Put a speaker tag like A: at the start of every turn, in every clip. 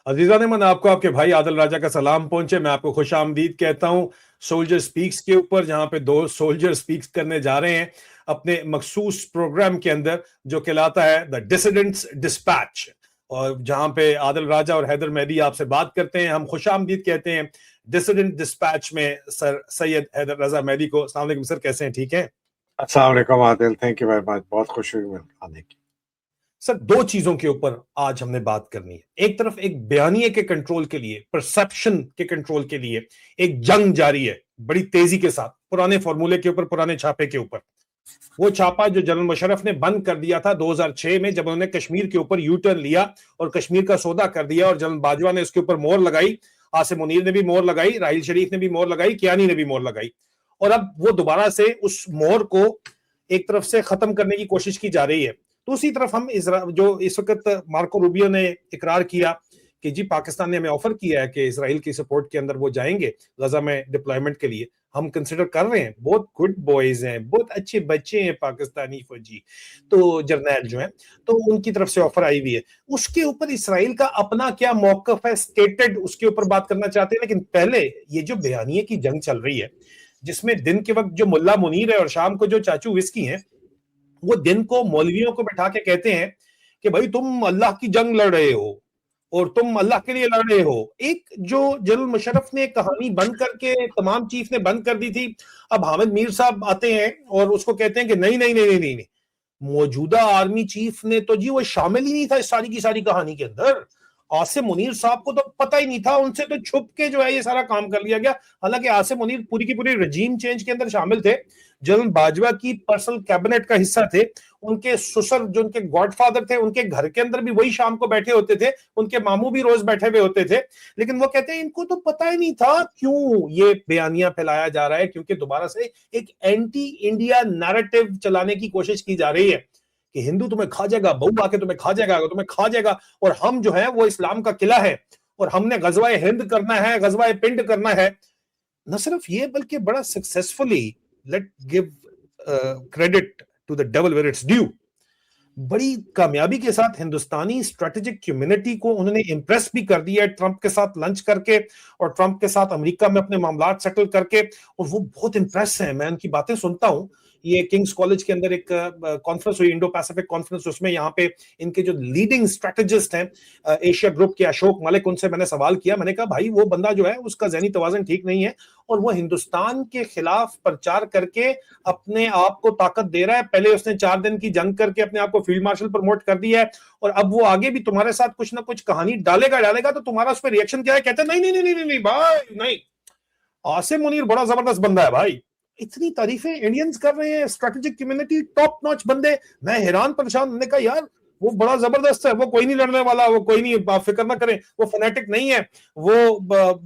A: عزیزان من، آپ کو آپ کے بھائی عادل راجہ کا سلام پہنچے. میں آپ کو خوش آمدید کہتا ہوں سولجر سپیکس کے اوپر، جہاں پہ دو سولجر سپیکس کرنے جا رہے ہیں اپنے مخصوص پروگرام کے اندر جو کہلاتا ہے دا ڈسیڈنٹس ڈسپیچ، اور جہاں پہ عادل راجہ اور حیدر مہدی آپ سے بات کرتے ہیں. ہم خوش آمدید کہتے ہیں ڈسیڈنٹ ڈسپیچ میں سر سید حیدر رضا مہدی کو. السلام علیکم سر، کیسے ہیں؟ ٹھیک ہیں؟
B: السلام علیکم عادل، تھینک یو ویری مچ، بہت خوش ہوئی آنے کی.
A: سر، دو چیزوں کے اوپر آج ہم نے بات کرنی ہے. ایک طرف ایک بیانیے کے کنٹرول کے لیے، پرسپشن کے کنٹرول کے لیے ایک جنگ جاری ہے بڑی تیزی کے ساتھ، پرانے فارمولے کے اوپر، پرانے چھاپے کے اوپر. وہ چھاپا جو جنرل مشرف نے بند کر دیا تھا 2006 میں، جب انہوں نے کشمیر کے اوپر یو ٹرن لیا اور کشمیر کا سودا کر دیا، اور جنرل باجوہ نے اس کے اوپر مہر لگائی، عاصم منیر نے بھی مہر لگائی، راحیل شریف نے بھی مہر لگائی، کیانی نے بھی مہر لگائی. اور اب وہ دوبارہ سے اس مہر کو ایک طرف سے ختم کرنے کی کوشش کی جا رہی ہے. دوسری طرف ہم جو اس وقت مارکو روبیو نے اقرار کیا کہ جی پاکستان نے ہمیں آفر کیا ہے کہ اسرائیل کی سپورٹ کے اندر وہ جائیں گے غزہ میں ڈپلائمنٹ کے لیے. ہم کنسیڈر کر رہے ہیں، بہت گڈ بوائز ہیں، بہت اچھے بچے ہیں پاکستانی فوجی، تو جرنیل جو ہیں، تو ان کی طرف سے آفر آئی ہوئی ہے. اس کے اوپر اسرائیل کا اپنا کیا موقف ہے سٹیٹڈ، اس کے اوپر بات کرنا چاہتے ہیں. لیکن پہلے یہ جو بیانیے کی جنگ چل رہی ہے، جس میں دن کے وقت جو ملا منیر ہے اور شام کو جو چاچو وسکی ہیں، وہ دن کو مولویوں کو بٹھا کے کہتے ہیں کہ بھائی تم اللہ کی جنگ لڑ رہے ہو اور تم اللہ کے لیے لڑ رہے ہو. ایک جو جنرل مشرف نے کہانی بند کر کے تمام چیف نے بند کر دی تھی، اب حامد میر صاحب آتے ہیں اور اس کو کہتے ہیں کہ نہیں نہیں نہیں نہیں نہیں، موجودہ آرمی چیف نے تو جی وہ شامل ہی نہیں تھا اس ساری کی ساری کہانی کے اندر. عاصم منیر صاحب کو تو پتہ ہی نہیں تھا، ان سے تو چھپ کے جو ہے یہ سارا کام کر لیا گیا. حالانکہ عاصم منیر پوری کی پوری رجیم چینج کے اندر شامل تھے، جنرل باجوہ کی پرسنل کیبنٹ کا حصہ تھے. ان کے سسر جو ان کے گاڈ فادر تھے، ان کے گھر کے اندر بھی وہی شام کو بیٹھے ہوتے تھے، ان کے ماموں بھی روز بیٹھے ہوئے ہوتے تھے. لیکن وہ کہتے ہیں ان کو تو پتہ ہی نہیں تھا. کیوں یہ بیانیہ پھیلایا جا رہا ہے؟ کیونکہ دوبارہ سے ایک اینٹی انڈیا نیریٹو چلانے کی کوشش کی جا رہی ہے کہ ہندو تمہیں کھا جائے گا، بہو آ کے تمہیں کھا جائے گا، تمہیں کھا جائے گا. اور ہم جو ہے وہ اسلام کا قلعہ ہے اور ہم نے غزوہ ہند کرنا ہے، غزوہ پنڈ کرنا ہے. نہ صرف یہ بلکہ بڑا successfully, let give credit to the devil where it's due, بڑی کامیابی کے ساتھ ہندوستانی اسٹریٹجک کمیونٹی کو انہوں نے امپریس بھی کر دیا ہے ٹرمپ کے ساتھ لنچ کر کے اور ٹرمپ کے ساتھ امریکہ میں اپنے معاملات سیٹل کر کے. اور وہ بہت امپریس ہیں، میں ان کی باتیں سنتا ہوں. یہ کنگز کالج کے اندر ایک کانفرنس ہوئی، انڈو پیسیفک کانفرنس، اس میں یہاں پہ ان کے جو لیڈنگ اسٹریٹجسٹ ہیں ایشیا گروپ کے اشوک ملک، ان سے میں نے سوال کیا. میں نے کہا بھائی وہ بندہ جو ہے اس کا ذہنی توازن ٹھیک نہیں ہے اور وہ ہندوستان کے خلاف پرچار کر کے اپنے آپ کو طاقت دے رہا ہے. پہلے اس نے 4 دن کی جنگ کر کے اپنے آپ کو فیلڈ مارشل پروموٹ کر دیا ہے اور اب وہ آگے بھی تمہارے ساتھ کچھ نہ کچھ کہانی ڈالے گا. تو تمہارا اس پہ ریئیکشن کیا ہے؟ کہتے ہیں نہیں نہیں نہیں نہیں بھائی نہیں، عاصم منیر بڑا زبردست بندہ ہے بھائی. اتنی تعریفیں انڈینز کر رہے ہیں، اسٹریٹجک کمیونٹی ٹاپ ناچ بندے. میں حیران پریشان نے کہا یار وہ بڑا زبردست ہے، وہ کوئی نہیں لڑنے والا، وہ کوئی نہیں، آپ فکر نہ کریں، وہ فنیٹک نہیں ہے، وہ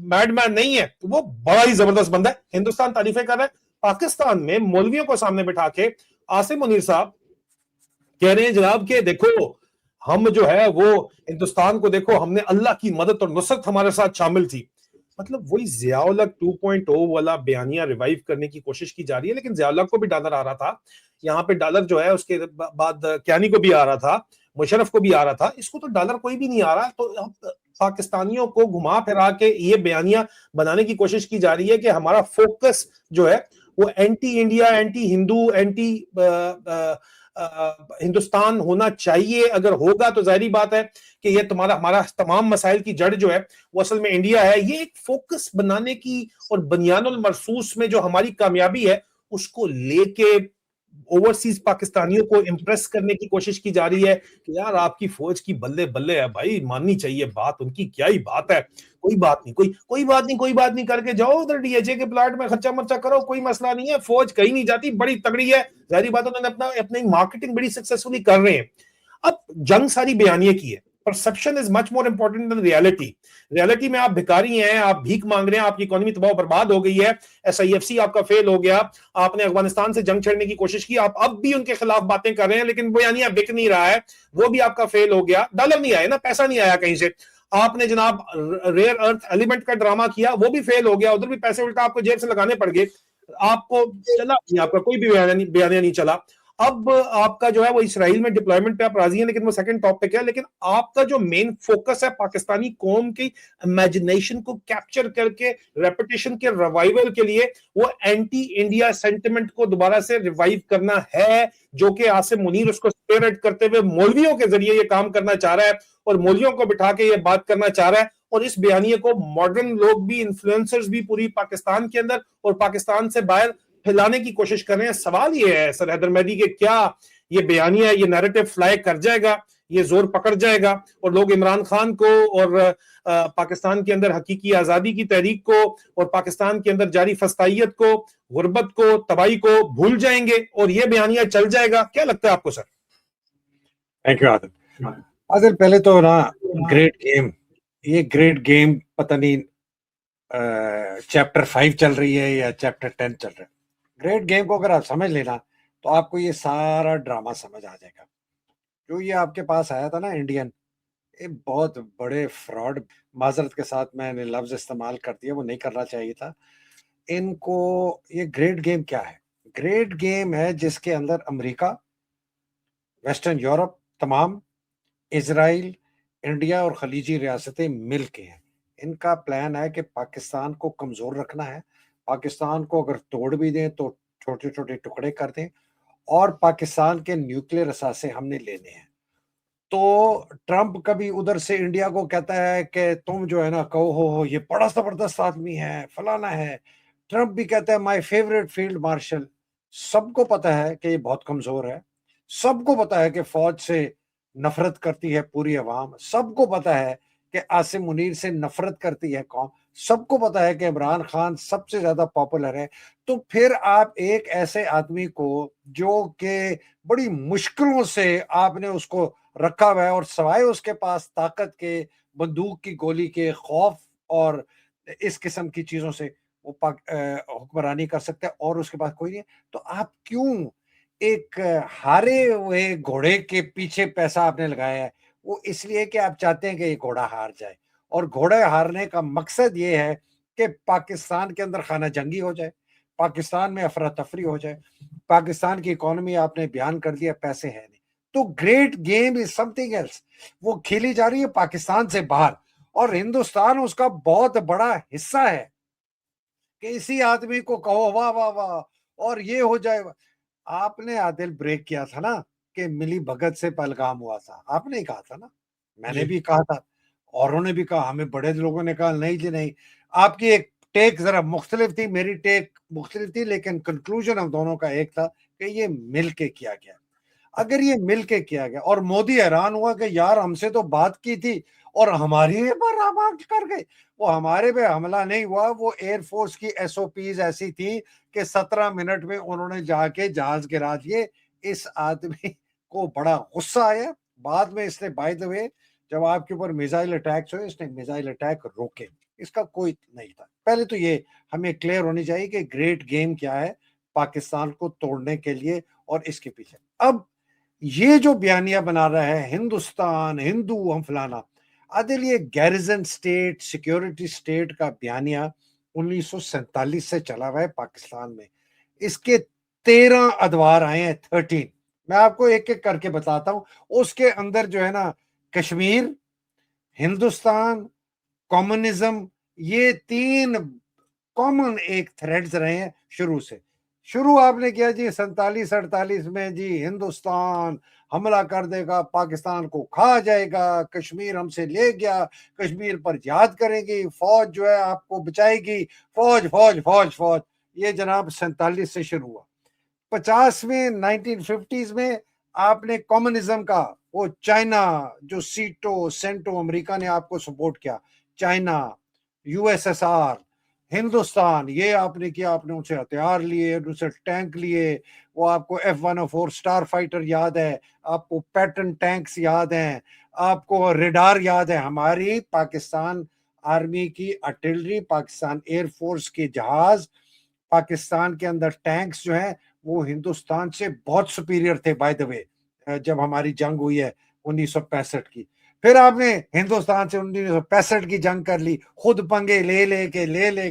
A: میڈ مین نہیں ہے، وہ بڑا ہی زبردست بندہ ہے. ہندوستان تعریفیں کر رہا ہے. پاکستان میں مولویوں کو سامنے بٹھا کے عاصم منیر صاحب کہہ رہے ہیں جناب کہ دیکھو ہم جو ہے وہ ہندوستان کو دیکھو، ہم نے اللہ کی مدد اور نصرت ہمارے ساتھ شامل تھی. مطلب وہی ضیاء الحق 2.0 والا بیانیہ ریوائیو کرنے کی کوشش کی جا رہی ہے. لیکن ضیاء الحق کو بھی ڈالر آ رہا تھا یہاں پہ، ڈالر جو ہے اس کے بعد کیانی کو بھی آ رہا تھا، مشرف کو بھی آ رہا تھا، اس کو تو ڈالر کوئی بھی نہیں آ رہا. تو پاکستانیوں کو گھما پھرا کے یہ بیانیہ بنانے کی کوشش کی جا رہی ہے کہ ہمارا فوکس جو ہے وہ اینٹی انڈیا، اینٹی ہندو، اینٹی ہندوستان ہونا چاہیے. اگر ہوگا تو ظاہری بات ہے کہ یہ ہمارا تمام مسائل کی جڑ جو ہے وہ اصل میں انڈیا ہے. یہ ایک فوکس بنانے کی اور بنیان المرصوص میں جو ہماری کامیابی ہے اس کو لے کے اوورسیز پاکستانیوں کو امپریس کرنے کی کوشش کی جا رہی ہے کہ یار آپ کی فوج کی بلے بلے ہے بھائی، ماننی چاہیے بات، ان کی کیا ہی بات ہے، کوئی بات نہیں، کوئی بات نہیں کر کے جاؤ ادھر ڈی ایچ اے کے پلاٹ میں خرچہ مرچہ کرو، کوئی مسئلہ نہیں ہے، فوج کہیں نہیں جاتی، بڑی تگڑی ہے. ظاہری بات انہوں نے اپنی مارکیٹنگ بڑی سکسیسفلی کر رہے ہیں. اب جنگ ساری بیانیے کی ہے. Perception is much more important than reality. Reality میں آپ بھکاری ہیں، آپ بھیک مانگ رہے ہیں، آپ کی اکانومی تباہ و برباد ہو گئی ہے، ایس آئی ایف سی آپ کا فیل ہو گیا، آپ نے افغانستان سے جنگ چھڑنے کی کوشش کی، آپ اب بھی ان کے خلاف باتیں کر رہے ہیں لیکن بیانیہ بک نہیں رہا ہے، وہ بھی آپ کا فیل ہو گیا. ڈالر نہیں آیا نا، پیسہ نہیں آیا کہیں سے. آپ نے جناب ریئر ارتھ ایلیمنٹ کا ڈرامہ کیا، وہ بھی فیل ہو گیا، ادھر بھی پیسے الٹا آپ کو جیب سے لگانے پڑ گئے، آپ کو چلا نہیں، آپ کا کوئی بھی بیانیہ نہیں چلا. اب آپ کا جو ہے وہ اسرائیل میں ڈپلائمنٹ پہ آپ راضی ہیں، لیکن وہ سیکنڈ ٹاپک ہے. لیکن آپ کا جو مین فوکس ہے پاکستانی قوم کی امیجنیشن کو کیپچر کر کے ریپوٹیشن کے ریوائول کے لیے وہ اینٹی انڈیا سینٹیمنٹ کو دوبارہ سے ریوائیو کرنا ہے، جو کہ عاصم منیر اس کو اسپیئرہیڈ کرتے ہوئے مولویوں کے ذریعے یہ کام کرنا چاہ رہا ہے، اور مولویوں کو بٹھا کے یہ بات کرنا چاہ رہا ہے. اور اس بیانیے کو ماڈرن لوگ بھی، انفلوئنسرز بھی پوری پاکستان کے اندر اور پاکستان سے باہر پھیلانے کی کوشش کر رہے ہیں. سوال یہ ہے سر حیدر مہدی کہ کیا یہ بیانیہ، یہ نیریٹو فلائی کر جائے گا، یہ زور پکڑ جائے گا، اور لوگ عمران خان کو اور پاکستان کے اندر حقیقی آزادی کی تحریک کو اور پاکستان کے اندر جاری فسطائیت کو، غربت کو، تباہی کو بھول جائیں گے اور یہ بیانیہ چل جائے گا؟ کیا لگتا ہے آپ کو سر؟
B: تھینک یو عادل. پہلے تو نا گریٹ گیم، یہ گریٹ گیم پتہ نہیں چیپٹر 5 چل رہی ہے یا چیپٹر 10 چل رہا ہے. گریٹ گیم کو اگر آپ سمجھ لینا تو آپ کو یہ سارا ڈرامہ سمجھ آ جائے گا. جو یہ آپ کے پاس آیا تھا نا انڈین، یہ بہت بڑے فراڈ، معذرت کے ساتھ میں نے لفظ استعمال کر دیا، وہ نہیں کرنا چاہیے تھا. ان کو یہ گریٹ گیم کیا ہے؟ گریٹ گیم ہے جس کے اندر امریکہ، ویسٹرن یورپ تمام، اسرائیل، انڈیا اور خلیجی ریاستیں مل کے ہیں. ان کا پلان ہے کہ پاکستان کو کمزور رکھنا ہے. پاکستان کو اگر توڑ بھی دیں تو چھوٹے چھوٹے ٹکڑے کر دیں، اور پاکستان کے نیوکلیر اثاثے ہم نے لینے ہیں. تو ٹرمپ کبھی ادھر سے انڈیا کو کہتا ہے کہ تم جو ہے نا کہو ہو یہ بڑا زبردست آدمی ہے، فلانا ہے. ٹرمپ بھی کہتا ہے مائی فیوریٹ فیلڈ مارشل. سب کو پتا ہے کہ یہ بہت کمزور ہے، سب کو پتا ہے کہ فوج سے نفرت کرتی ہے پوری عوام، سب کو پتا ہے کہ عاصم منیر سے نفرت کرتی ہے قوم، سب کو پتا ہے کہ عمران خان سب سے زیادہ پاپولر ہے. تو پھر آپ ایک ایسے آدمی کو جو کہ بڑی مشکلوں سے آپ نے اس کو رکھا ہوا ہے، اور سوائے اس کے پاس طاقت کے، بندوق کی گولی کے، خوف اور اس قسم کی چیزوں سے وہ حکمرانی کر سکتا ہے، اور اس کے پاس کوئی نہیں ہے. تو آپ کیوں ایک ہارے ہوئے گھوڑے کے پیچھے پیسہ آپ نے لگایا ہے؟ وہ اس لیے کہ آپ چاہتے ہیں کہ یہ گھوڑا ہار جائے، اور گھوڑے ہارنے کا مقصد یہ ہے کہ پاکستان کے اندر خانہ جنگی ہو جائے، پاکستان میں افراتفری ہو جائے. پاکستان کی اکانومی آپ نے بیان کر دیا، پیسے ہیں نہیں. تو great game is something else, وہ کھیلی جا رہی ہے پاکستان سے باہر، اور ہندوستان اس کا بہت بڑا حصہ ہے کہ اسی آدمی کو کہو واہ واہ واہ اور یہ ہو جائے. آپ نے عادل بریک کیا تھا نا کہ ملی بھگت سے پہلگام ہوا تھا، آپ نے کہا تھا نا، میں نے بھی کہا تھا، اوروں نے بھی کہا، ہمیں بڑے لوگوں نے کہا نہیں جی نہیں. آپ کی ایک ٹیک ذرا مختلف تھی، میری ٹیک مختلف تھی، لیکن کنکلوژن ہم دونوں کا ایک تھا کہ یہ مل کے کیا گیا. اگر یہ مل کے کیا گیا، اور مودی حیران ہوا کہ یار ہم سے تو بات کی تھی اور ہماری پر آباد کر گئے. وہ ہمارے پہ حملہ نہیں ہوا، وہ ایئر فورس کی ایس او پیز ایسی تھی کہ 17 منٹ میں انہوں نے جا کے جہاز گرا دیے. اس آدمی کو بڑا غصہ آیا. بعد میں اس نے بائی دا وے جب آپ کے اوپر میزائل اٹیکس ہوئے، اس نے میزائل اٹیک روکے، اس کا کوئی نہیں تھا. پہلے تو یہ ہمیں کلیئر ہونی چاہیے کہ گریٹ گیم کیا ہے پاکستان کو توڑنے کے لیے اور اس کے پیچھے. اب یہ جو بیانیہ بنا رہا ہے ہندوستان ہندو ہم فلانا، عادل یہ گیریزن سٹیٹ، سیکیورٹی سٹیٹ کا بیانیہ 1947 سے چلا ہوا ہے پاکستان میں. اس کے 13 ادوار آئے ہیں، 13. میں آپ کو ایک ایک کر کے بتاتا ہوں. اس کے اندر جو ہے نا کشمیر، ہندوستان، کمیونزم، یہ 3 کامن ایک تھریڈز رہے ہیں شروع سے. شروع آپ نے کیا جی 47-48 میں، جی ہندوستان حملہ کر دے گا، پاکستان کو کھا جائے گا، کشمیر ہم سے لے گیا، کشمیر پر جہاد کریں گی، فوج جو ہے آپ کو بچائے گی، فوج فوج فوج فوج. یہ جناب 47 سے شروع ہوا. 50 میں 1950s میں آپ نے کمیونزم کا وہ چائنا جو سینٹو امریکہ نے آپ کو سپورٹ کیا، China, U S S R, Hindustan, یہ آپ نے کیا، آپ نے ان سے ہتھیار لیے، ان سے ٹینک لیے. وہ آپ کو F-104 اسٹار فائٹر یاد ہے، آپ کو پیٹن ٹینکس یاد ہیں، آپ کو ریڈار یاد ہے. ہماری پاکستان آرمی کی آرٹلری، پاکستان ایئر فورس کے جہاز، پاکستان کے اندر ٹینکس جو ہیں وہ ہندوستان سے بہت سپیریئر تھے بائی دا وے. جب ہماری جنگ ہوئی ہے 1965 کی، پھر آپ نے ہندوستان سے 1965 کی جنگ کر لی، خود پنگے لے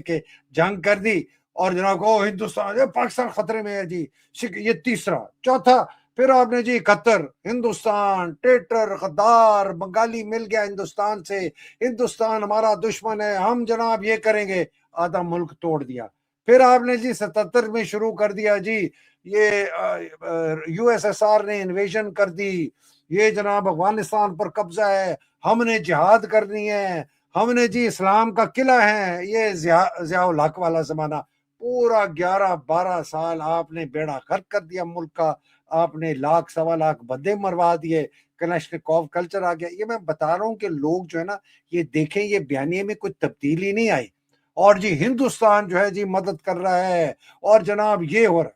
B: کے جنگ کر دی، اور جناب کو ہندوستان پاکستان خطرے میں ہے جی، یہ تیسرا. چوتھا پھر آپ نے جی قطر، ہندوستان ٹیٹر غدار بنگالی مل گیا ہندوستان سے، ہندوستان ہمارا دشمن ہے، ہم جناب یہ کریں گے، آدھا ملک توڑ دیا. پھر آپ نے جی 77 میں شروع کر دیا جی، یہ یو ایس ایس آر نے انویژن کر دی، یہ جناب افغانستان پر قبضہ ہے، ہم نے جہاد کرنی ہے، ہم نے جی اسلام کا قلعہ ہے، یہ ضیاء الحق والا زمانہ. پورا 11-12 سال آپ نے بیڑا غرق کر دیا ملک کا، آپ نے 1,00,000-1.25 بندے مروا دیے، کلشنکوف کلچر آ گیا. یہ میں بتا رہا ہوں کہ لوگ جو ہے نا یہ دیکھیں، یہ بیانیے میں کوئی تبدیلی نہیں آئی. اور جی ہندوستان جو ہے جی مدد کر رہا ہے، اور جناب یہ ہو رہا ہے.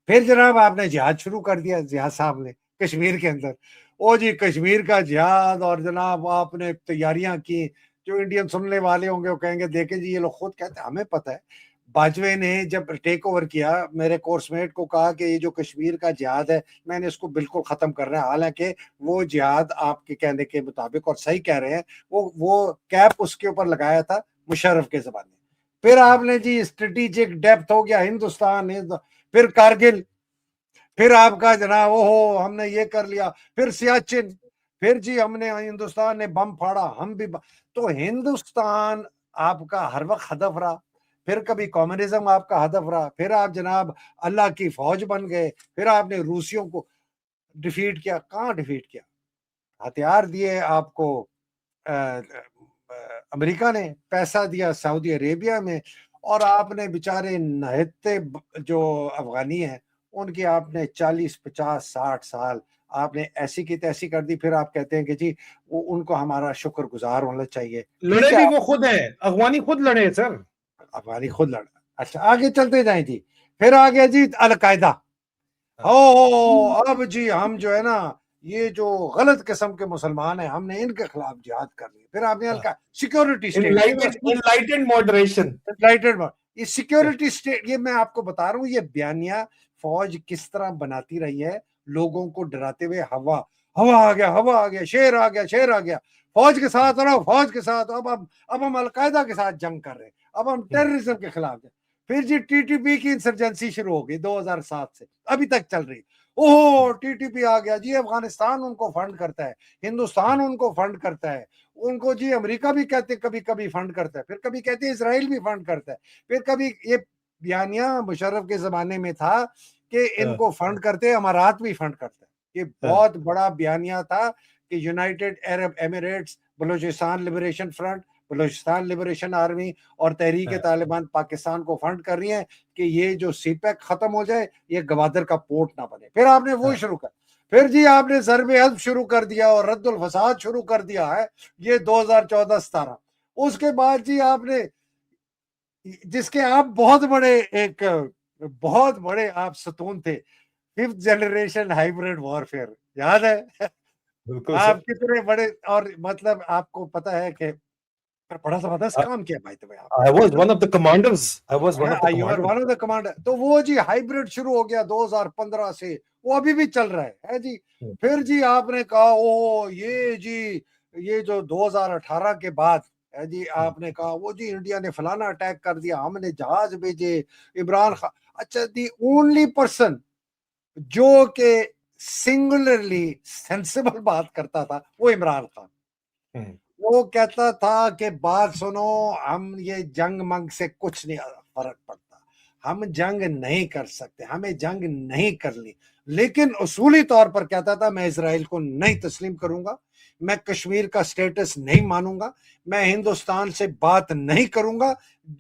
B: پھر جناب آپ نے جہاد شروع کر دیا ضیاء صاحب نے کشمیر کے اندر. او جی کشمیر کا جہاد، اور جناب آپ نے تیاریاں کی. جو انڈین سننے والے ہوں گے وہ کہیں گے دیکھیں جی یہ لوگ خود کہتے ہیں، ہمیں پتہ ہے. باجوے نے جب ٹیک اوور کیا، میرے کورس میٹ کو کہا کہ یہ جو کشمیر کا جہاد ہے میں نے اس کو بالکل ختم کرنا ہے، حالانکہ وہ جہاد آپ کے کہنے کے مطابق، اور صحیح کہہ رہے ہیں، وہ کیپ اس کے اوپر لگایا تھا مشرف کے زمانے. پھر آپ نے جی اسٹریٹجک ڈیپتھ ہو گیا ہندوستان، پھر کارگل، پھر آپ کا جناب ہم نے یہ کر لیا، پھر سیاچن، پھر جی ہم نے ہندوستان نے بم پھاڑا، ہم بھی تو ہندوستان آپ کا ہر وقت ہدف رہا. پھر کبھی کمیونزم آپ کا ہدف رہا، پھر آپ جناب اللہ کی فوج بن گئے، پھر آپ نے روسیوں کو ڈیفیٹ کیا. کہاں ڈیفیٹ کیا؟ ہتھیار دیے آپ کو امریکہ نے، پیسہ دیا سعودی عربیہ میں، اور آپ نے بیچارے نہتے جو افغانی ہیں ان کی آپ نے 40-50-60 سال آپ نے ایسی کی تیسی کر دی. پھر آپ کہتے ہیں کہ جی ان کو ہمارا شکر گزار ہونا چاہیے.
A: لڑے بھی وہ خود ہیں، افغانی خود لڑے سر،
B: افغانی خود لڑا. اچھا آگے چلتے جائیں جی. پھر آگے جی القاعدہ. اب جی ہم جو ہے نا یہ جو غلط قسم کے مسلمان ہیں ہم نے ان کے خلاف جہاد کر لی. پھر آپ نے سیکورٹی
A: انلائٹنڈ ماڈریشن،
B: یہ سیکورٹی اسٹیٹ، یہ میں آپ کو بتا رہا ہوں یہ بیانیہ فوج کس طرح بناتی رہی ہے لوگوں کو ڈراتے ہوئے. ہوا آ گیا، ہوا آ گیا، شیر آ گیا، شیر آ گیا، فوج کے ساتھ رہو، فوج کے ساتھ. اب ہم القاعدہ کے ساتھ جنگ کر رہے ہیں، اب ہم ٹیررزم کے خلاف ہیں. پھر جی ٹی ٹی پی کی انسرجنسی شروع ہو گئی 2007 سے ابھی تک چل رہی. ٹی ٹی پی آ گیا جی، افغانستان ان کو فنڈ کرتا ہے، ہندوستان ان کو فنڈ کرتا ہے، ان کو جی امریکہ بھی کہتے کبھی کبھی فنڈ کرتا ہے، پھر کبھی کہتے اسرائیل بھی فنڈ کرتا ہے، پھر کبھی یہ بیانیہ مشرف کے زمانے میں تھا کہ ان کو فنڈ کرتے امارات بھی فنڈ کرتا ہے. یہ بہت بڑا بیانیہ تھا کہ United Arab Emirates, Balochistan Liberation Front, Balochistan Liberation Army اور تحریک طالبان پاکستان کو فنڈ کر رہی ہیں کہ یہ جو سی پیک ختم ہو جائے، یہ گوادر کا پورٹ نہ بنے. پھر آپ نے وہ شروع کر، پھر جی آپ نے ضرب حلب شروع کر دیا اور رد الفساد شروع کر دیا ہے، یہ 2014-17. اس کے بعد جی آپ نے جس کے آپ بہت بڑے آپ ستون تھے، 5th جنریشن ہائیبریڈ وارفیئر، یاد ہے؟ آپ کتنے بڑے، اور مطلب آپ کو پتا ہے کہ بڑا زبردست کام کیا بھائی تمہیں.
A: I was one of the commanders.
B: تو وہ جی ہائیبریڈ شروع ہو گیا 2015 سے، وہ ابھی بھی چل رہا ہے جی. پھر جی آپ نے کہا یہ جو 2018 کے بعد ہے جی، آپ نے کہا وہ جی انڈیا نے فلانا اٹیک کر دیا، ہم نے جہاز بھیجے، عمران خان. اچھا دی اونلی پرسن جو کہ سنگولرلی سینسیبل بات کرتا تھا وہ عمران خان. وہ کہتا تھا کہ بات سنو، ہم یہ جنگ منگ سے کچھ نہیں فرق پڑتا، ہم جنگ نہیں کر سکتے، ہمیں جنگ نہیں کرنی، لیکن اصولی طور پر کہتا تھا میں اسرائیل کو نہیں تسلیم کروں گا، میں کشمیر کا سٹیٹس نہیں مانوں گا، میں ہندوستان سے بات نہیں کروں گا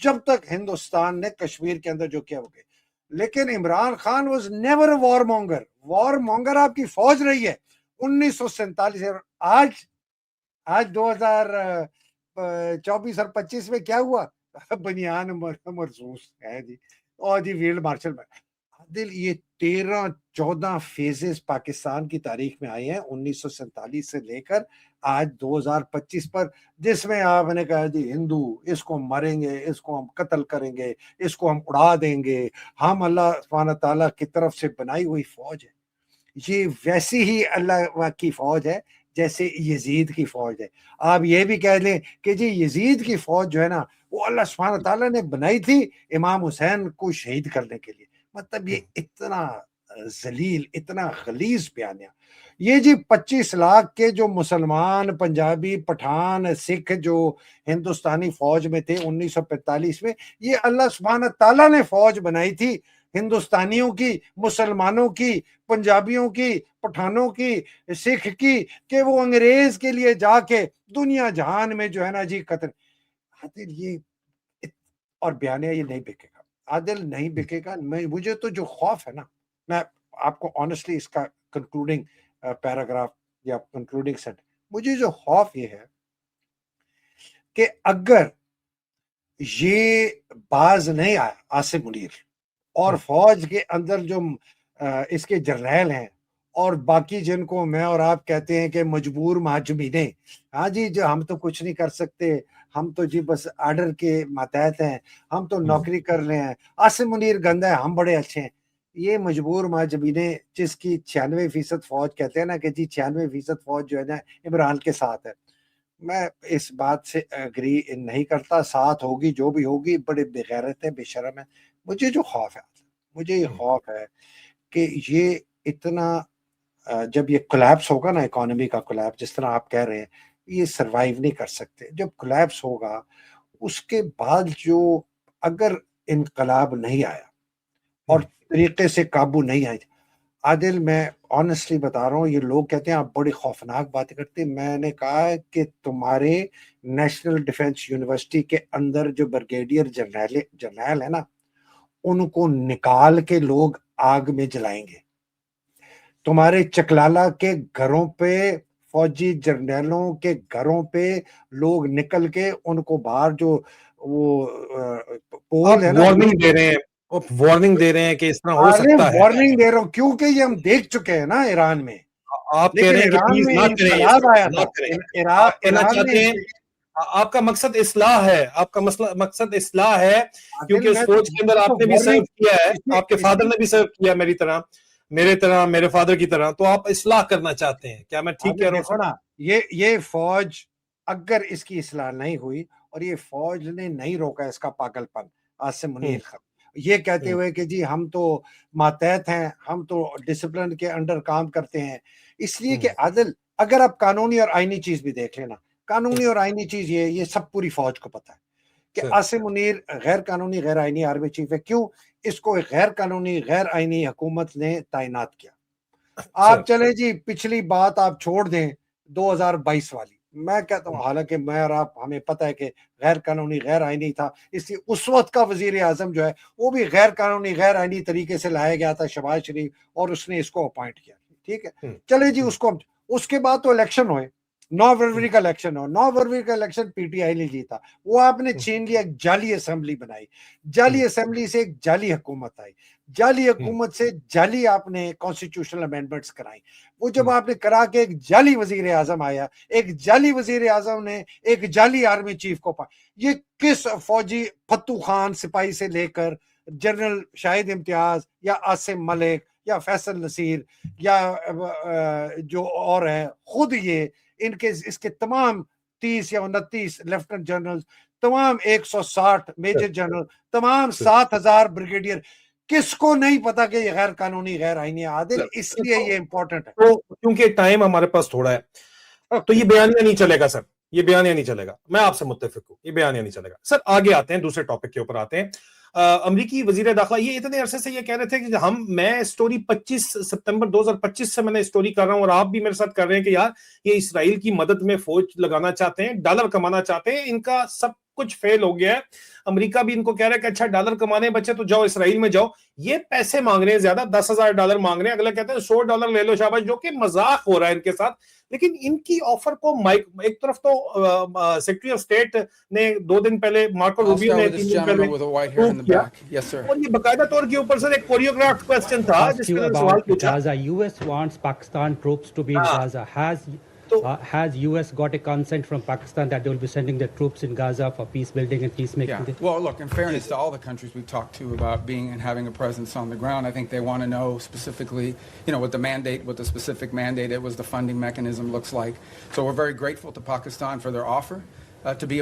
B: جب تک ہندوستان نے کشمیر کے اندر جو کیا ہو گیا. لیکن Imran Khan was never a warmonger. Warmonger آپ کی فوج رہی ہے 1947. آج 2024 اور 25 میں کیا ہوا؟ بنیان مرصوص ہے جی، اور جی فیلڈ مارشل میں دل. یہ 13-14 فیزز پاکستان کی تاریخ میں آئے ہیں 1947 سے لے کر آج 2025 پر، جس میں آپ نے کہا جی ہندو اس کو مریں گے، اس کو ہم قتل کریں گے، اس کو ہم اڑا دیں گے، ہم اللہ سبحانہ تعالیٰ کی طرف سے بنائی ہوئی فوج ہے. یہ ویسی ہی اللہ کی فوج ہے جیسے یزید کی فوج ہے. آپ یہ بھی کہہ لیں کہ جی یزید کی فوج جو ہے نا وہ اللہ سبحانہ تعالیٰ نے بنائی تھی امام حسین کو شہید کرنے کے لیے. مطلب یہ اتنا ذلیل اتنا غلیظ بیانیہ. یہ جی 25 لاکھ کے جو مسلمان پنجابی پٹھان سکھ جو ہندوستانی فوج میں تھے 1945 میں, یہ اللہ سبحانہ تعالیٰ نے فوج بنائی تھی ہندوستانیوں کی, مسلمانوں کی, پنجابیوں کی, پٹھانوں کی, سکھ کی, کہ وہ انگریز کے لیے جا کے دنیا جہان میں جو ہے نا جی قتل. عادل یہ اور بیانیہ یہ نہیں بکے گا, عادل نہیں بکے گا. مجھے تو جو خوف ہے نا, میں آپ کو آنیسٹلی اس کا کنکلوڈنگ پیراگراف یا کنکلوڈنگ سیٹ, مجھے جو خوف یہ ہے کہ اگر یہ باز نہیں آیا عاصم منیر اور فوج کے اندر جو اس کے جرنیل ہیں اور باقی جن کو میں اور آپ کہتے ہیں کہ مجبور مہاجمین, ہاں جی جو ہم تو کچھ نہیں کر سکتے, ہم تو جی بس آرڈر کے ماتحت ہیں, ہم تو نوکری کر رہے ہیں, عاصم منیر گندا ہے, ہم بڑے اچھے ہیں. یہ مجبور مہاجمین جس کی 96% فوج کہتے ہیں نا کہ جی 96% فوج جو ہے نا عمران کے ساتھ ہے, میں اس بات سے اگری نہیں کرتا. ساتھ ہوگی جو بھی ہوگی, بڑے بغیرت ہے, بے شرم ہے. مجھے جو خوف ہے, مجھے یہ خوف ہے کہ یہ اتنا جب یہ کولیپس ہوگا نا, اکانومی کا کولیپس جس طرح آپ کہہ رہے ہیں, یہ سروائیو نہیں کر سکتے. جب کولیپس ہوگا اس کے بعد جو اگر انقلاب نہیں آیا اور طریقے سے قابو نہیں آئے. عادل میں آنیسٹلی بتا رہا ہوں, یہ لوگ کہتے ہیں آپ بڑی خوفناک باتیں کرتے ہیں. میں نے کہا کہ تمہارے نیشنل ڈیفنس یونیورسٹی کے اندر جو بریگیڈیئر جرنیل ہے نا, ان کو نکال کے لوگ آگ میں جلائیں گے. تمہارے چکلالہ کے گھروں پہ, فوجی جرنیلوں کے گھروں پہ لوگ نکل کے ان کو باہر جو وہ پول ہے نا,
A: وارننگ دے رہے ہیں, وارننگ دے رہے ہیں کہ اس طرح ہو سکتا ہے.
B: وارننگ دے رہا ہوں کیونکہ یہ ہم دیکھ چکے ہیں نا ایران میں.
A: آپ کہہ رہے ہیں کہ پلیز نہ کریں,
B: انقلاب آیا تھا,
A: آپ کہنا چاہتے ہیں آپ کا مقصد اصلاح ہے, آپ کا مقصد اصلاح ہے, کیونکہ اس فوج کے اندر آپ نے بھی سرو کیا ہے, آپ کے فادر نے بھی سرو کیا میری طرح, میرے فادر کی طرح, تو آپ اصلاح کرنا چاہتے ہیں. کیا میں ٹھیک کہہ رہا ہوں؟
B: یہ فوج اگر اس کی اصلاح نہیں ہوئی اور یہ فوج نے نہیں روکا اس کا پاگل پن, عاصم منیر یہ کہتے ہوئے کہ جی ہم تو ماتحت ہیں, ہم تو ڈسپلن کے انڈر کام کرتے ہیں, اس لیے کہ عادل اگر آپ قانونی اور آئینی چیز بھی دیکھ لینا, قانونی اور آئینی چیز یہ سب پوری فوج کو پتہ ہے کہ عاصم منیر غیر قانونی غیر آئینی آرمی چیف ہے. کیوں؟ اس کو ایک غیر قانونی غیر آئینی حکومت نے تعینات کیا. آپ چلے جی پچھلی بات آپ چھوڑ دیں 2022 والی, میں کہتا ہوں حالانکہ میں اور آپ ہمیں پتہ ہے کہ غیر قانونی غیر آئینی تھا, اس لیے اس وقت کا وزیر اعظم جو ہے وہ بھی غیر قانونی غیر آئینی طریقے سے لایا گیا تھا, شہباز شریف, اور اس نے اس کو اپوائنٹ کیا. ٹھیک ہے, چلے جی اس کے بعد تو الیکشن ہوئے, 9 فروری کا الیکشن ہو, 9 فروری کا الیکشن پی ٹی آئی نے جیتا, وہ آپ نے چھین لیا, ایک جعلی اسمبلی بنائی, جعلی اسمبلی سے ایک جعلی حکومت آئی, جعلی حکومت سے جعلی آپ نے کانسٹیٹیوشنل امینڈمنٹس کرائی. وہ جب آپ نے کرا کے ایک جعلی وزیر اعظم آیا, ایک جعلی وزیر اعظم نے ایک جعلی آرمی چیف کو یہ کس فوجی فتو خان سپاہی سے لے کر جنرل شاہد امتیاز یا عاصم ملک یا فیصل نصیر یا جو اور ہے, خود یہ اس کے تمام 30 یا 29 لیفٹنٹ جنرل, تمام 160 میجر جنرل, تمام 7000 بریگیڈیئر, کس کو نہیں پتا کہ یہ غیر قانونی غیر آئینی عادل؟ اس لیے یہ امپورٹنٹ ہے.
A: تو کیونکہ ٹائم ہمارے پاس تھوڑا ہے تو یہ بیانیہ نہیں چلے گا سر, یہ بیانیہ نہیں چلے گا, میں آپ سے متفق ہوں, یہ بیانیہ نہیں چلے گا سر. آگے آتے ہیں, دوسرے ٹاپک کے اوپر آتے ہیں. امریکی وزیر داخلہ یہ اتنے عرصے سے یہ کہہ رہے تھے کہ میں اسٹوری 25 ستمبر 2025 سے میں نے اسٹوری کر رہا ہوں اور آپ بھی میرے ساتھ کر رہے ہیں کہ یار یہ اسرائیل کی مدد میں فوج لگانا چاہتے ہیں, ڈالر کمانا چاہتے ہیں, ان کا سب کچھ فیل ہو گیا ہے. امریکہ بھی ان کو کہہ رہا ہے کہ اچھا ڈالر کمانے بچے تو جاؤ اسرائیل میں جاؤ. یہ پیسے مانگ رہے ہیں زیادہ, $10,000 مانگ رہے ہیں, اگلے کہتے ہیں $100 لے لو شاباش, جو کہ مذاق ہو رہا ہے ان کے ساتھ. لیکن ان کی آفر کو ایک طرف تو سیکرٹری آف اسٹیٹ نے 2 دن پہلے, مارکو روبیو نے 3 دن پہلے, اور یہ باقاعدہ طور کے اوپر سے ایک کوریوگرافڈ کوسچن تھا جس میں سوال پوچھا.
C: Gaza, US wants Pakistan troops to be in Gaza. Has Has US got a consent from Pakistan that they will be sending their troops in Gaza for peace building and peacemaking?
D: Yeah. Well, look, in fairness to all the countries we've talked to about being and having a presence on the ground, I think they want to know specifically, what the mandate, what the specific mandate it was, the funding mechanism looks like. So we're very grateful to Pakistan for their offer to be.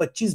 A: 25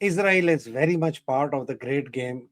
B: Israel is very much part of the great game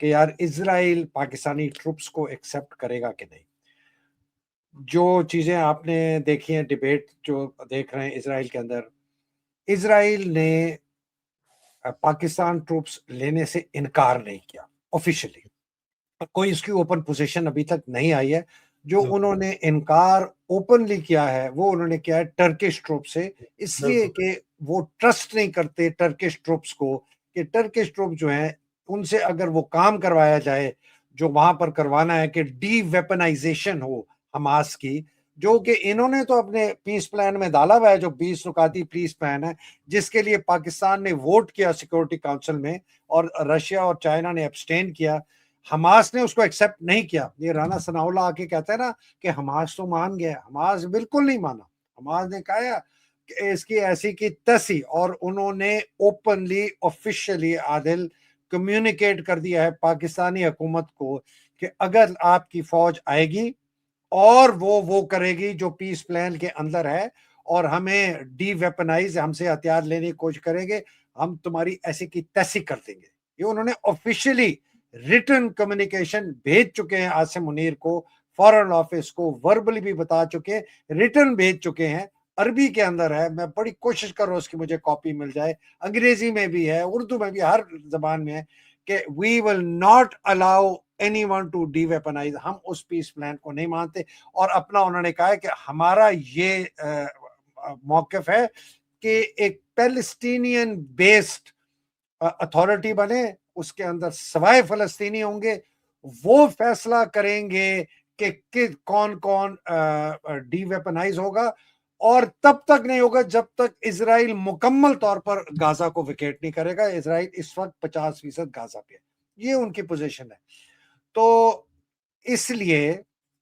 B: کہ یار اسرائیل Pakistani troops کو accept کرے گا کہ نہیں. جو چیزیں آپ نے دیکھی ہیں ڈیبیٹ جو دیکھ رہے ہیں اسرائیل کے اندر, اسرائیل نے پاکستان ٹروپس لینے سے انکار نہیں کیا آفیشلی, کوئی اس کی اوپن پوزیشن ابھی تک نہیں آئی ہے. جو انہوں نے انکار اوپنلی کیا ہے وہ انہوں نے کیا ہے ٹرکش ٹروپ سے, اس لیے کہ وہ ٹرسٹ نہیں کرتے ٹرکش ٹروپس کو, کہ ٹرکش ٹروپ جو ہیں ان سے اگر وہ کام کروایا جائے جو وہاں پر کروانا ہے کہ ڈی ویپنائزیشن ہو حماس کی, جو کہ انہوں نے تو اپنے پیس پلان میں ڈالا ہوا ہے, جو 20 نکاتی پیس پلان ہے جس کے لیے پاکستان نے ووٹ کیا سیکورٹی کاؤنسل میں اور رشیا اور چائنا نے ایبسٹین کیا. حماس نے اس کو ایکسیپٹ نہیں کیا. یہ رانا ثناء اللہ آ کے کہتا ہے نا کہ حماس تو مان گیا, حماس بالکل نہیں مانا. حماس نے کہا کہ اس کی ایسی کی تیسی, اور انہوں نے اوپنلی آفیشلی عادل کمیونیکیٹ کر دیا ہے پاکستانی حکومت کو کہ اگر آپ کی فوج آئے گی اور وہ کرے گی جو پیس پلان کے اندر ہے اور ہمیں ڈی ویپنائز, ہم سے ہتھیار لینے کی کوشش کریں گے, ہم تمہاری ایسی کی تیسی کر دیں گے. یہ انہوں نے آفیشلی ریٹن کمیونیکیشن بھیج چکے ہیں عاصم منیر کو, فارن آفس کو وربلی بھی بتا چکے, ریٹن بھیج چکے ہیں. عربی کے اندر ہے, میں بڑی کوشش کر رہا ہوں اس کی مجھے کاپی مل جائے, انگریزی میں بھی ہے, اردو میں بھی, ہر زبان میں ہے کہ we will not allow anyone to de-weaponize. ہم اس پیس پلان کو نہیں مانتے. اور اپنا انہوں نے کہا ہے کہ ہمارا یہ موقف ہے کہ ایک پیلسٹینین بیسڈ اتھارٹی بنے, اس کے اندر سوائے فلسطینی ہوں گے, وہ فیصلہ کریں گے کہ کون کون ڈی ویپنائز ہوگا, اور تب تک نہیں ہوگا جب تک اسرائیل مکمل طور پر غازہ کو ویکیٹ نہیں کرے گا. اسرائیل اس وقت 50% غازہ پہ ہے, یہ ان کی پوزیشن ہے. تو اس لیے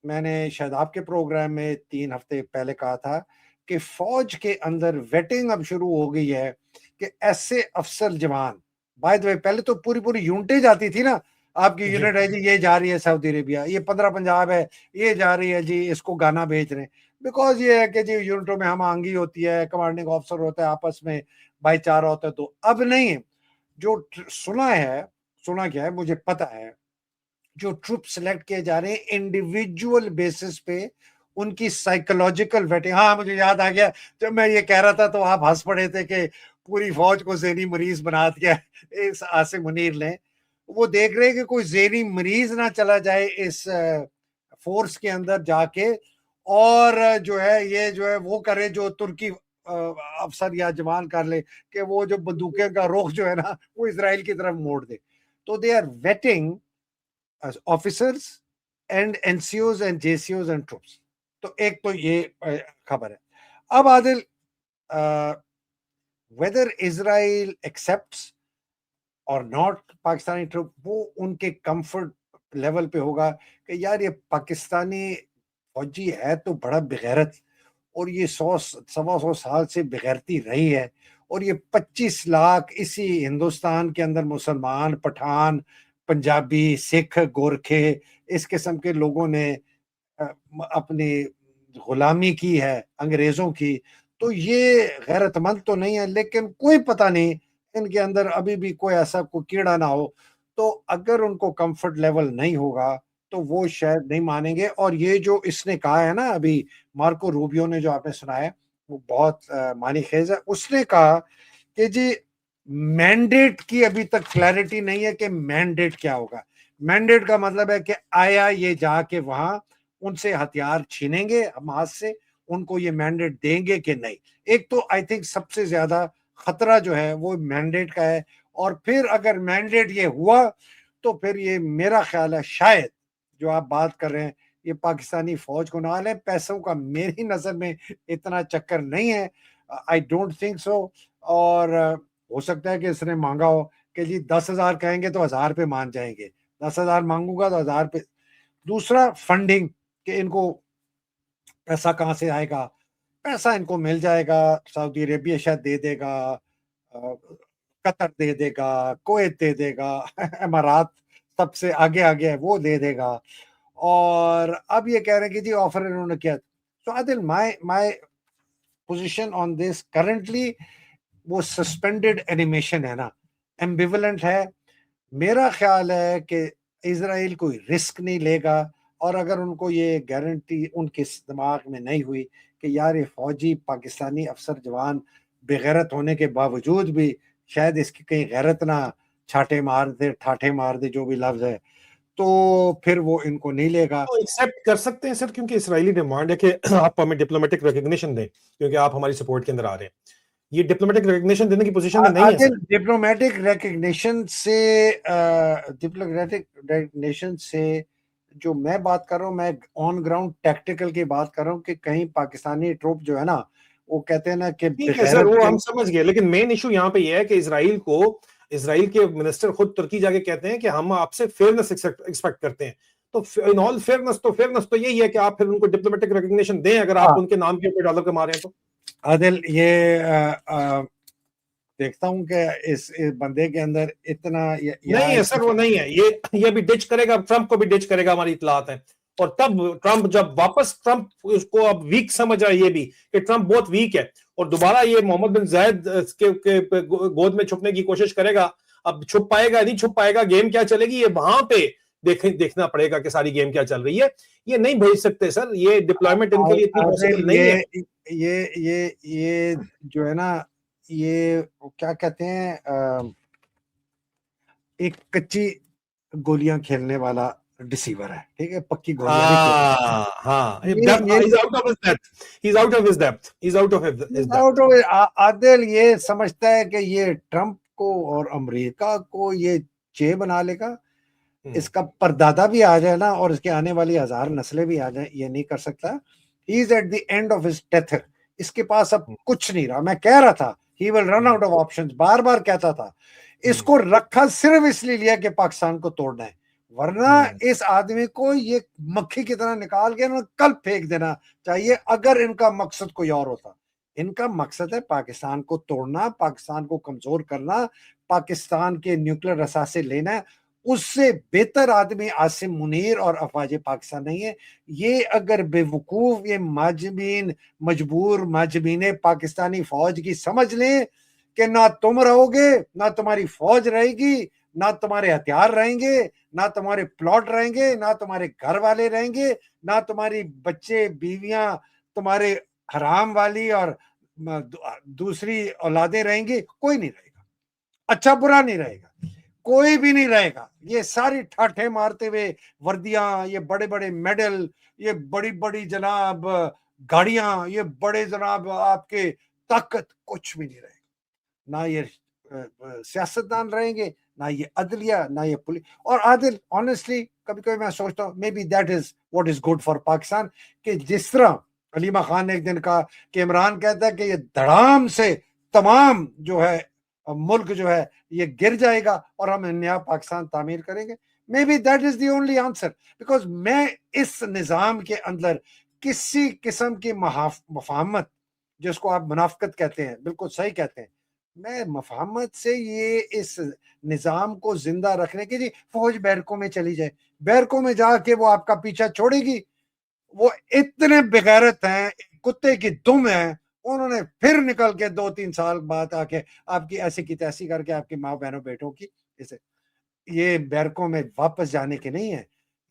B: میں نے شاید آپ کے پروگرام میں 3 ہفتے پہلے کہا تھا کہ فوج کے اندر ویٹنگ اب شروع ہو گئی ہے کہ ایسے افسر جوان, بائی دی وے پہلے تو پوری یونٹیں جاتی تھی نا, آپ کی یونٹ ہے جی یہ جا رہی ہے سعودی عربیہ, یہ 15 پنجاب ہے یہ جا رہی ہے جی اس کو گانا بھیج رہے ہیں, بیکاز یہ ہے کہ جی یونٹوں میں ہم آہنگی ہوتی ہے, کمانڈنگ آفیسر ہوتا ہے, آپس میں بھائی چارہ ہوتا ہے. تو اب نہیں, جو سنا کیا ہے مجھے پتا ہے, جو ٹروپ سلیکٹ کیے جا رہے ہیں انڈیویجول بیسس پہ, ان کی سائیکولوجیکل ویٹنگ. ہاں مجھے یاد آ گیا جب میں یہ کہہ رہا تھا تو آپ ہنس پڑے تھے کہ پوری فوج کو ذہنی مریض بنا دیا اس عاصم منیر نے. وہ دیکھ رہے کہ کوئی ذہنی مریض نہ چلا جائے اس فورس کے اندر جا کے, اور جو ہے یہ جو ہے وہ کرے جو ترکی افسر یا جوان کر لے کہ وہ جو بندوقیں کا رخ جو ہے نا وہ اسرائیل کی طرف موڑ دے. تو they are waiting officers and N C Os and J C Os and troops. تو ایک تو یہ خبر ہے. اب Adil, whether Israel accepts or not Pakistani troop, وہ ان کے کمفرٹ لیول پہ ہوگا کہ یار یہ پاکستانی فوجی ہے تو بڑا بغیرت, اور یہ 100 سال سے بغیرتی رہی ہے, اور یہ 25 لاکھ اسی ہندوستان کے اندر مسلمان, پٹھان, پنجابی, سکھ, گورکھے, اس قسم کے لوگوں نے اپنی غلامی کی ہے انگریزوں کی. تو یہ غیرت مند تو نہیں ہے, لیکن کوئی پتہ نہیں ان کے اندر ابھی بھی کوئی ایسا کوئی کیڑا نہ ہو. تو اگر ان کو کمفرٹ لیول نہیں ہوگا تو وہ شاید نہیں مانیں گے. اور یہ جو اس نے کہا ہے نا ابھی مارکو روبیو نے, جو آپ نے سنا ہے وہ بہت معنی خیز ہے. اس نے کہا کہ جی مینڈیٹ کی ابھی تک کلیئرٹی نہیں ہے کہ مینڈیٹ کیا ہوگا. مینڈیٹ کا مطلب ہے کہ آیا یہ جا کے وہاں ان سے ہتھیار چھینیں گے حماس سے, ان کو یہ مینڈیٹ دیں گے کہ نہیں. ایک تو آئی تھنک سب سے زیادہ خطرہ جو ہے وہ مینڈیٹ کا ہے. اور پھر اگر مینڈیٹ یہ ہوا تو پھر یہ میرا خیال ہے شاید جو آپ بات کر رہے ہیں یہ پاکستانی فوج کو نہ لیں. پیسوں کا میری نظر میں اتنا چکر نہیں ہے, آئی ڈونٹ تھنک سو. اور ہو سکتا ہے کہ اس نے مانگا ہو کہ جی 10,000 کہیں گے تو 1,000 پہ مان جائیں گے, 10,000 مانگوں گا تو 1,000 پہ. دوسرا فنڈنگ, کہ ان کو پیسہ کہاں سے آئے گا. پیسہ ان کو مل جائے گا, سعودی عربیہ شاید دے دے گا, قطر دے دے گا, کویت دے دے گا, امارات سب سے آگے ہے وہ دے دے گا. اور اب یہ کہہ رہے ہیں کہ جی آفر انہوں نے کیا. تو عادل my position on this currently وہ سسپینڈڈ اینیمیشن ہے نا, ایمبیولنٹ ہے. میرا خیال ہے کہ اسرائیل کوئی رسک نہیں لے گا, اور اگر ان کو یہ گارنٹی ان کے دماغ میں نہیں ہوئی کہ یار یہ فوجی پاکستانی افسر جوان بغیرت ہونے کے باوجود بھی شاید اس کی کہیں غیرت نہ چھاٹے مار دے, ٹھاٹے مار دے, جو بھی لفظ ہے, تو پھر وہ ان کو نہیں لے گا.
A: ایکسیپٹ کر سکتے ہیں سر, کیونکہ اسرائیلی ڈیمانڈ ہے کہ آپ ہمیں ڈپلومیٹک ریکگنیشن دیں کیونکہ آپ ہماری سپورٹ کے اندر آ رہے ہیں. یہ ڈپلومیٹک ریکگنیشن دینے کی پوزیشن میں نہیں ہے.
B: ڈپلومیٹک ریکگنیشن سے جو میں بات کر رہا ہوں, میں آن گراؤنڈ ٹیکٹیکل کی بات کر رہا ہوں کہ کہیں پاکستانی ٹروپ جو ہے نا وہ کہتے ہیں نا کہ
A: ٹھیک ہے سر, وہ ہم سمجھ گئے, لیکن مین ایشو یہاں پہ یہ ہے کہ اسرائیل کے منسٹر خود ترکی جا کے کہتے ہیں کہ ہم آپ سے فیئرنس ایکسپیکٹ کرتے ہیں. تو ان آل فیئرنس تو یہی ہے کہ آپ پھر ان کو ڈپلومیٹک ریکگنیشن دیں اگر آپ ان کے نام کے اوپر ڈالر کما رہے ہیں تو.
B: عادل, یہ دیکھتا ہوں کہ اس بندے کے اندر اتنا
A: نہیں ہے سر, وہ نہیں ہے, یہ بھی ڈچ کرے گا, ٹرمپ کو بھی ڈچ کرے گا, ہماری اطلاعات ہیں. اور تب ٹرمپ جب واپس ٹرمپ اس کو اب ویک سمجھ رہا ہے, یہ بھی کہ ٹرمپ بہت ویک ہے, اور دوبارہ یہ محمد بن زائد کے گود میں چھپنے کی کوشش کرے گا. اب چھپ پائے گا نہیں چھپ پائے گا, گیم کیا چلے گی یہ وہاں پہ دیکھنا پڑے گا کہ ساری گیم کیا چل رہی ہے. یہ نہیں بھیج سکتے سر, یہ ڈپلائمنٹ ان کے لیے اتنی پاسبل نہیں ہے.
B: یہ جو ہے نا, یہ کیا کہتے ہیں, ایک کچی گولیاں کھیلنے والا ڈسیور ہے, ٹھیک ہے, پکی عادل یہ سمجھتا ہے کہ یہ ٹرمپ کو اور امریکہ کو یہ چے بنا لے گا, اس کا پردادا بھی آ جائے نا اور اس کے آنے والی 1000 نسلیں بھی آ جائیں, یہ نہیں کر سکتا. He is at the end of his tether, اس کے پاس اب کچھ نہیں رہا. میں کہہ رہا تھا ہی ول رن آؤٹ آف آپشنز, بار بار کہتا تھا. اس کو رکھا صرف اس لیے لیا کہ پاکستان کو توڑنا ہے, ورنہ اس آدمی کو یہ مکھی کی طرح نکال کے کل پھینک دینا چاہیے اگر ان کا مقصد کوئی اور ہوتا. ان کا مقصد ہے پاکستان کو توڑنا, پاکستان کو کمزور کرنا, پاکستان کے نیوکلیر اثاثے لینا. اس سے بہتر آدمی عاصم منیر اور افواج پاکستان نہیں ہے. یہ اگر بے وقوف یہ مجبور پاکستانی فوج کی سمجھ لیں کہ نہ تم رہو گے, نہ تمہاری فوج رہے گی, نہ تمہارے ہتھیار رہیں گے, نہ تمہارے پلاٹ رہیں گے, نہ تمہارے گھر والے رہیں گے, نہ تمہاری بچے بیویاں تمہارے حرام والی اور دوسری اولادیں رہیں گی, کوئی نہیں رہے گا. اچھا برا نہیں رہے گا, کوئی بھی نہیں رہے گا. یہ ساری ٹھاٹھے مارتے ہوئے وردیاں, یہ بڑے بڑے میڈل, یہ بڑی بڑی جناب گاڑیاں, یہ بڑے جناب آپ کے طاقت, کچھ بھی نہیں رہے گا. نہ یہ سیاستدان رہیں گے, نہ یہ عدلیہ, نہ یہ پولیس. اور عادل آنیسٹلی کبھی کبھی میں سوچتا ہوں maybe that is what is good for Pakistan, کہ جس طرح علیمہ خان نے ایک دن کہا کہ عمران کہتا ہے کہ یہ دھڑام سے تمام جو ہے ملک جو ہے یہ گر جائے گا اور ہم نیا پاکستان تعمیر کریں گے. Maybe that is the only answer, because میں اس نظام کے اندر کسی قسم کی مفاہمت, جس کو آپ منافقت کہتے ہیں, بالکل صحیح کہتے ہیں, میں مفاہمت سے یہ اس نظام کو زندہ رکھنے کے لیے فوج بیرکوں میں چلی جائے, بیرکوں میں جا کے وہ آپ کا پیچھا چھوڑے گی. وہ اتنے بغیرت ہیں, کتے کی دم ہیں, انہوں نے پھر نکل کے 2-3 سال بعد آ کے آپ کی ایسی کی تیسی کر کے آپ کی ماں بہنوں بیٹوں کی اسے یہ بیرکوں میں واپس جانے کے نہیں ہے.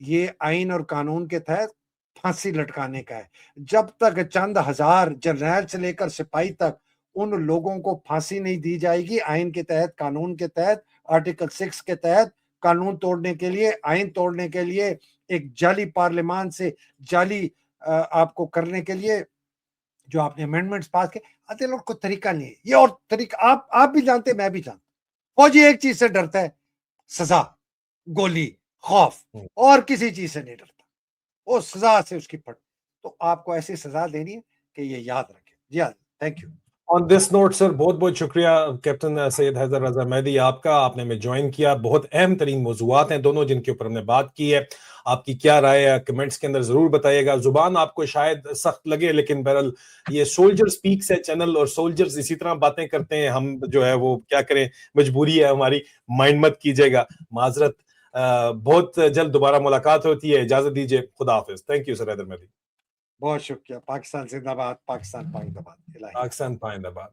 B: یہ آئین اور قانون کے تحت پھانسی لٹکانے کا ہے. جب تک چند ہزار جرنیل سے لے کر سپاہی تک ان لوگوں کو پھانسی نہیں دی جائے گی آئین کے تحت, قانون کے تحت, آرٹیکل 6 کے تحت, قانون توڑنے کے لیے, آئین توڑنے کے لیے, ایک جعلی پارلیمان سے جعلی آپ کو کرنے کے لیے جو آپ نے امینڈمنٹس پاس کے آتے, لوگ کو طریقہ نہیں ہے. یہ اور طریقہ آپ بھی جانتے, میں بھی جانتا. فوجی ایک چیز سے ڈرتا ہے, سزا, گولی, خوف, اور کسی چیز سے نہیں ڈرتا. وہ سزا سے اس کی پھٹ. تو آپ کو ایسی سزا دینی ہے کہ یہ یاد رکھیں. جی ہاں, thank you.
A: On this note sir بہت بہت شکریہ کیپٹن سید حیدر رضا مہدی آپ کا, آپ نے ہمیں جوائن کیا. بہت اہم ترین موضوعات ہیں دونوں جن کے اوپر ہم نے بات کی ہے. آپ کی کیا رائے ہے کمنٹس کے اندر ضرور بتائیے گا. زبان آپ کو شاید سخت لگے لیکن بہرحال یہ سولجر سپیکس ہے چینل, اور سولجرز اسی طرح باتیں کرتے ہیں. ہم جو ہے وہ کیا کریں, مجبوری ہے ہماری, مائنڈ مت کیجیے گا, معذرت. بہت جلد دوبارہ ملاقات ہوتی ہے, اجازت دیجیے, خدا حافظ. تھینک یو سر حیدر مہدی.
B: بہت شکریہ. پاکستان زندہ باد, پاکستان پائندہ باد.
A: پاکستان پائندہ باد.